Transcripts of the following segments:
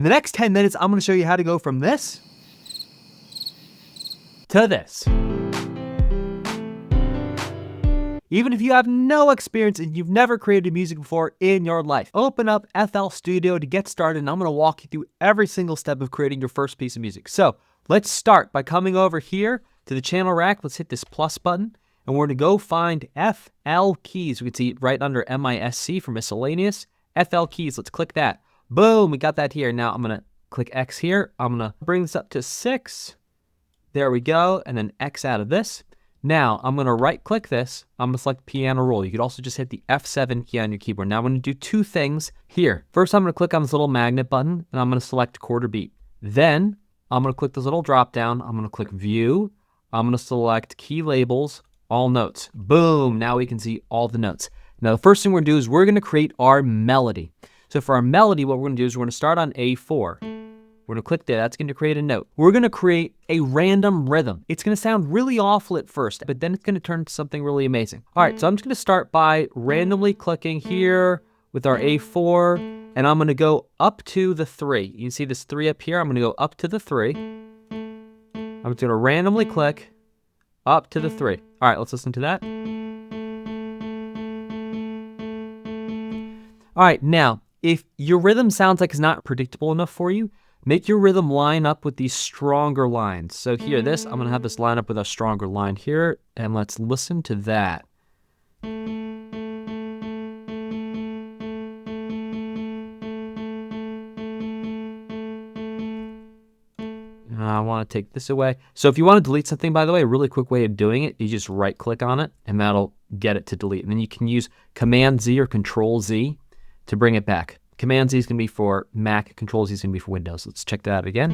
In the next 10 minutes, I'm gonna show you how to go from this to this. Even if you have no experience and you've never created music before in your life, open up FL Studio to get started, and I'm gonna walk you through every single step of creating your first piece of music. So let's start by coming over here to the channel rack. Let's hit this plus button, and we're gonna go find FL keys. We can see it right under MISC for miscellaneous. FL keys, let's click that. Boom, we got that here. Now I'm gonna click X here. I'm gonna bring this up to 6. There we go, and then X out of this. Now I'm gonna right click this. I'm gonna select piano roll. You could also just hit the F7 key on your keyboard. Now I'm gonna do 2 things here. First, I'm gonna click on this little magnet button, and I'm gonna select quarter beat. Then I'm gonna click this little drop down. I'm gonna click view. I'm gonna select key labels, all notes. Boom, now we can see all the notes. Now the first thing we're gonna do is we're gonna create our melody. So for our melody, what we're gonna do is we're gonna start on A4. We're gonna click there, that's gonna create a note. We're gonna create a random rhythm. It's gonna sound really awful at first, but then it's gonna turn into something really amazing. All right, so I'm just gonna start by randomly clicking here with our A4, and I'm gonna go up to the 3. You can see this 3 up here. I'm gonna go up to the 3. I'm just gonna randomly click up to the 3. All right, let's listen to that. All right, now, if your rhythm sounds like it's not predictable enough for you, make your rhythm line up with these stronger lines. So here, I'm gonna have this line up with a stronger line here, and let's listen to that. I wanna take this away. So if you wanna delete something, by the way, a really quick way of doing it, you just right click on it, and that'll get it to delete. And then you can use Command Z or Control Z to bring it back. Command Z is going to be for Mac, Control Z is going to be for Windows. Let's check that out again.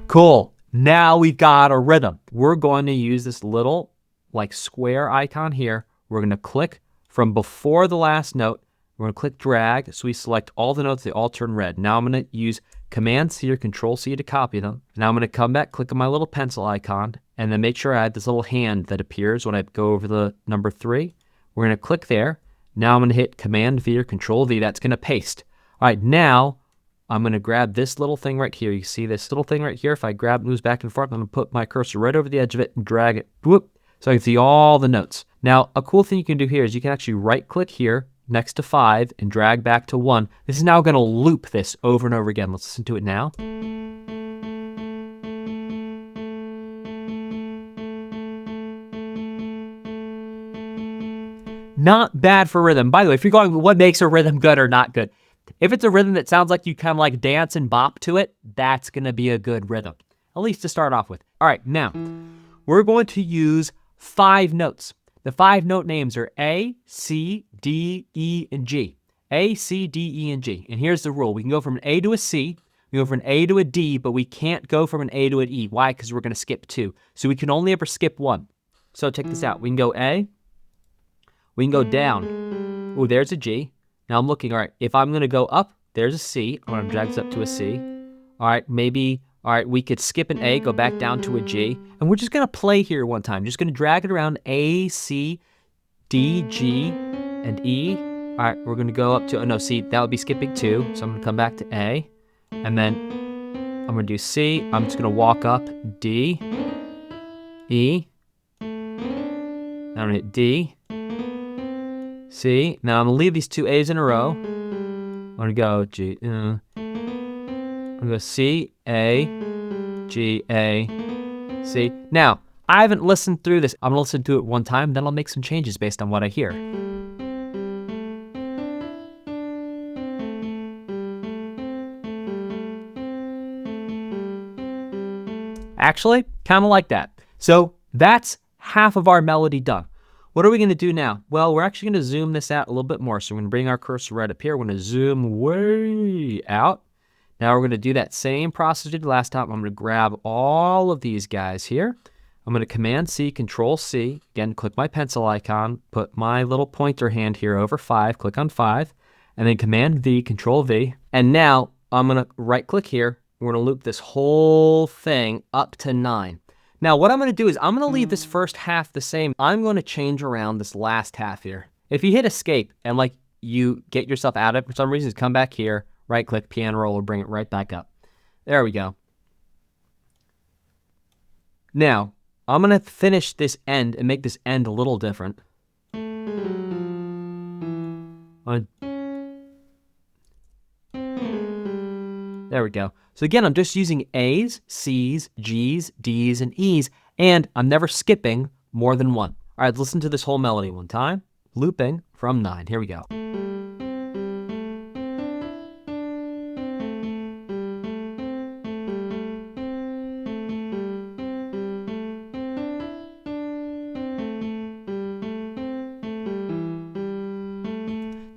Cool. Now we've got a rhythm. We're going to use this little like square icon here. We're going to click from before the last note. We're going to click drag, so we select all the notes, they all turn red. Now I'm going to use Command C or Control C to copy them. Now I'm going to come back, click on my little pencil icon, and then make sure I have this little hand that appears when I go over the number 3. We're going to click there. Now I'm going to hit Command V or Control V. That's going to paste. All right, now I'm going to grab this little thing right here. You see this little thing right here? If I grab, moves back and forth, I'm going to put my cursor right over the edge of it and drag it, whoop, so I can see all the notes. Now, a cool thing you can do here is you can actually right-click here next to 5 and drag back to 1. This is now going to loop this over and over again. Let's listen to it now. Not bad for rhythm. By the way, if you're going, what makes a rhythm good or not good? If it's a rhythm that sounds like you kind of like dance and bop to it, that's going to be a good rhythm, at least to start off with. All right, now we're going to use 5 notes. The 5 note names are A, C, D, E, and G. A, C, D, E, and G. And here's the rule. We can go from an A to a C, we can go from an A to a D, but we can't go from an A to an E. Why? Because we're going to skip 2. So we can only ever skip 1. So check this out. We can go A, we can go down. Oh, there's a G. Now I'm looking, all right, if I'm going to go up, there's a C. I'm going to drag this up to a C. All right, maybe, all right, we could skip an A, go back down to a G. And we're just going to play here one time. Just going to drag it around A, C, D, G, and E. All right, we're going to go up to, oh no, C, that would be skipping 2. So I'm going to come back to A. And then I'm going to do C. I'm just going to walk up D, E. Now I'm going to hit D, C. Now I'm going to leave these 2 A's in a row. I'm going to go G. I'm going to go C, A, G, A, C. Now, I haven't listened through this. I'm going to listen to it one time, then I'll make some changes based on what I hear. Actually, kind of like that. So that's half of our melody done. What are we going to do now? Well, we're actually going to zoom this out a little bit more. So we're going to bring our cursor right up here. We're going to zoom way out. Now we're going to do that same process we did last time. I'm going to grab all of these guys here. I'm going to Command C, Control C. Again, click my pencil icon, put my little pointer hand here over 5, click on 5, and then Command V, Control V. And now I'm going to right click here. We're going to loop this whole thing up to 9. Now, what I'm going to do is I'm going to leave this first half the same. I'm going to change around this last half here. If you hit escape and like you get yourself out of it for some reason, just come back here, right click, piano roll, will bring it right back up. There we go. Now, I'm going to finish this end and make this end a little different. There we go. So again, I'm just using A's, C's, G's, D's, and E's, and I'm never skipping more than one. All right, listen to this whole melody one time. Looping from 9. Here we go.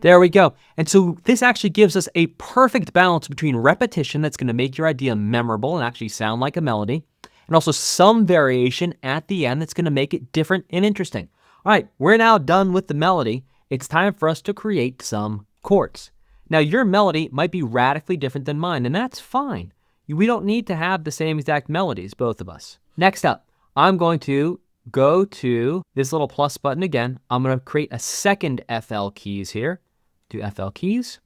There we go. And so this actually gives us a perfect balance between repetition that's going to make your idea memorable and actually sound like a melody, and also some variation at the end that's going to make it different and interesting. All right, we're now done with the melody. It's time for us to create some chords. Now, your melody might be radically different than mine, and that's fine. We don't need to have the same exact melodies, both of us. Next up, I'm going to go to this little plus button again. I'm going to create a second FL keys here. Do FL keys.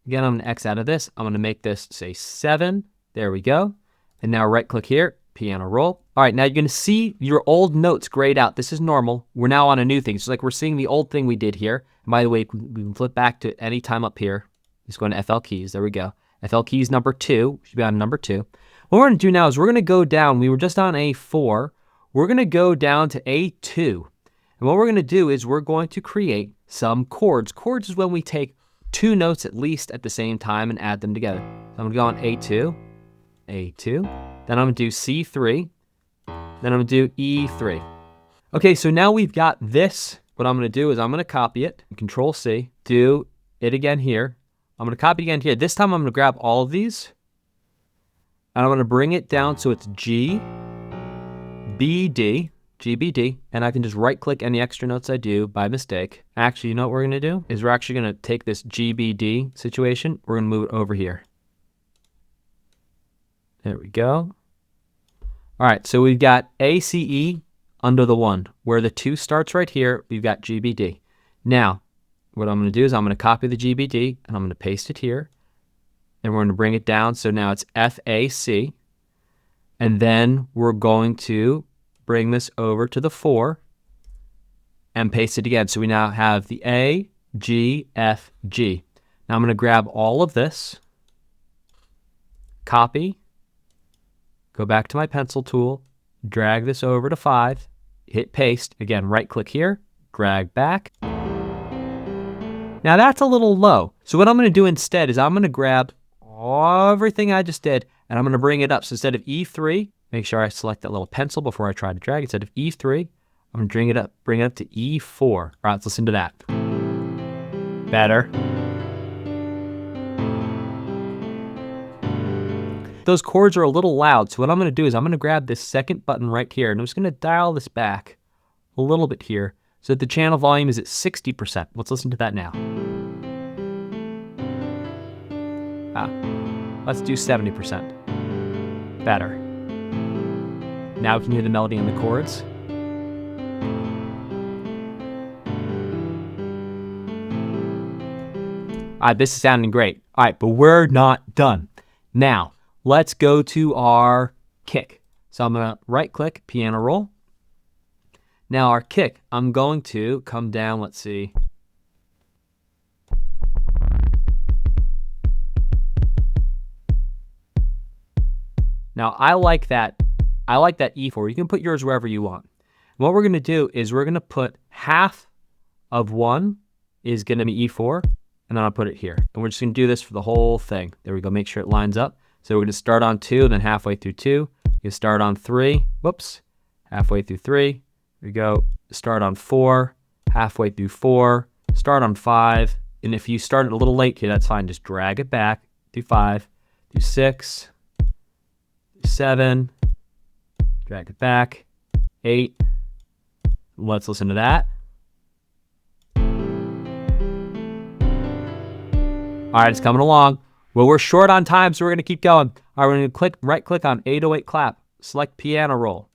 Again, I'm going to X out of this. I'm going to make this say 7. There we go. And now right click here, piano roll. All right, now you're going to see your old notes grayed out. This is normal. We're now on a new thing. So like we're seeing the old thing we did here. And by the way, we can flip back to any time up here. Just going to FL keys. There we go. FL keys number 2. Should be on number 2. What we're going to do now is we're going to go down. We were just on A4. We're going to go down to A2. And what we're going to do is we're going to create some chords. Chords is when we take 2 notes at least at the same time and add them together. So I'm going to go on A2, A2. Then I'm going to do C3. Then I'm going to do E3. Okay, so now we've got this. What I'm going to do is I'm going to copy it. Control C. Do it again here. I'm going to copy again here. This time I'm going to grab all of these. And I'm going to bring it down so it's G, B, D. G, B, D, and I can just right click any extra notes I do by mistake. Actually, you know what we're going to do? Is we're actually going to take this G, B, D situation, we're going to move it over here. There we go. All right, so we've got A, C, E under the 1. Where the 2 starts right here, we've got G, B, D. Now, what I'm going to do is I'm going to copy the G, B, D, and I'm going to paste it here. And we're going to bring it down, so now it's F, A, C. And then we're going to bring this over to the 4 and paste it again. So we now have the A, G, F, G. Now I'm going to grab all of this, copy, go back to my pencil tool, drag this over to 5, hit paste. Again, right click here, drag back. Now that's a little low. So what I'm going to do instead is I'm going to grab everything I just did and I'm going to bring it up. So instead of E3, make sure I select that little pencil before I try to drag. Instead of E3, I'm going to bring it up to E4. All right, let's listen to that. Better. Those chords are a little loud, so what I'm going to do is I'm going to grab this second button right here, and I'm just going to dial this back a little bit here so that the channel volume is at 60%. Let's listen to that now. Let's do 70%. Better. Now we can hear the melody and the chords. All right, this is sounding great. All right, but we're not done. Now, let's go to our kick. So I'm going to right-click, piano roll. Now our kick, I'm going to come down, let's see. Now I like that E4. You can put yours wherever you want. And what we're going to do is we're going to put half of 1 is going to be E4, and then I'll put it here. And we're just going to do this for the whole thing. There we go, make sure it lines up. So we're going to start on 2, then halfway through 2. You start on 3, whoops, halfway through 3. Here we go, start on 4, halfway through 4, start on 5. And if you start it a little late here, that's fine. Just drag it back through 5, through 6, 7, drag it back, 8. Let's listen to that. All right, it's coming along. Well, we're short on time, so we're going to keep going. All right, we're going to right-click on 808 clap. Select piano roll.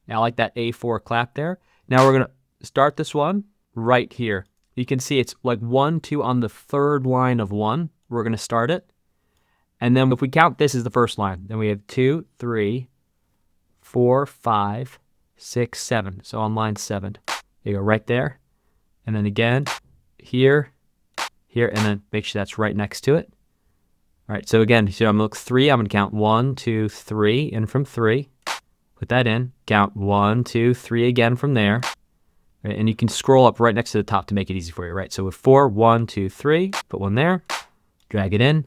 Now I like that A4 clap there. Now we're gonna start this one right here. You can see it's like 1, 2 on the third line of 1. We're gonna start it. And then if we count this as the first line, then we have 2, 3, 4, 5, 6, 7. So on line 7, you go right there. And then again, here, here, and then make sure that's right next to it. All right, so again, so I'm gonna look 3, I'm gonna count 1, 2, 3, in from 3. Put that in, count 1, 2, 3 again from there. Right, and you can scroll up right next to the top to make it easy for you, right? So with 4, 1, 2, 3, put one there, drag it in.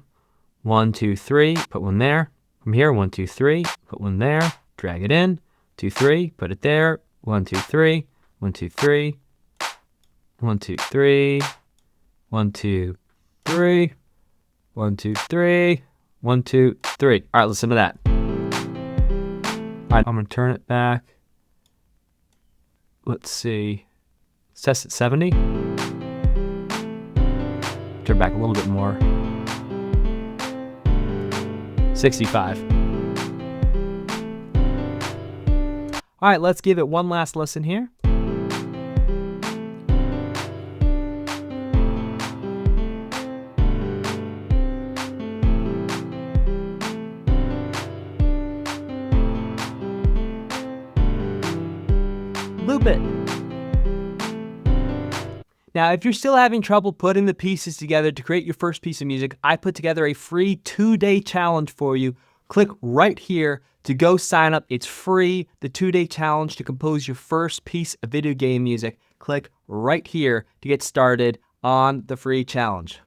1, 2, 3, put one there. From here, 1, 2, 3, put one there, drag it in. 2, 3, put it there. 1, 2, 3, 1, 2, 3, 1, 2, 3, 1, 2, 3, 1, 2, 3, 1, 2, 3. All right, listen to that. All right, I'm gonna turn it back. Let's see. Let's test at 70. Turn back a little bit more. 65. All right, let's give it one last listen here. Loop it. Now, if you're still having trouble putting the pieces together to create your first piece of music, I put together a free 2-day challenge for you. Click right here to go sign up. It's free, the 2-day challenge to compose your first piece of video game music. Click right here to get started on the free challenge.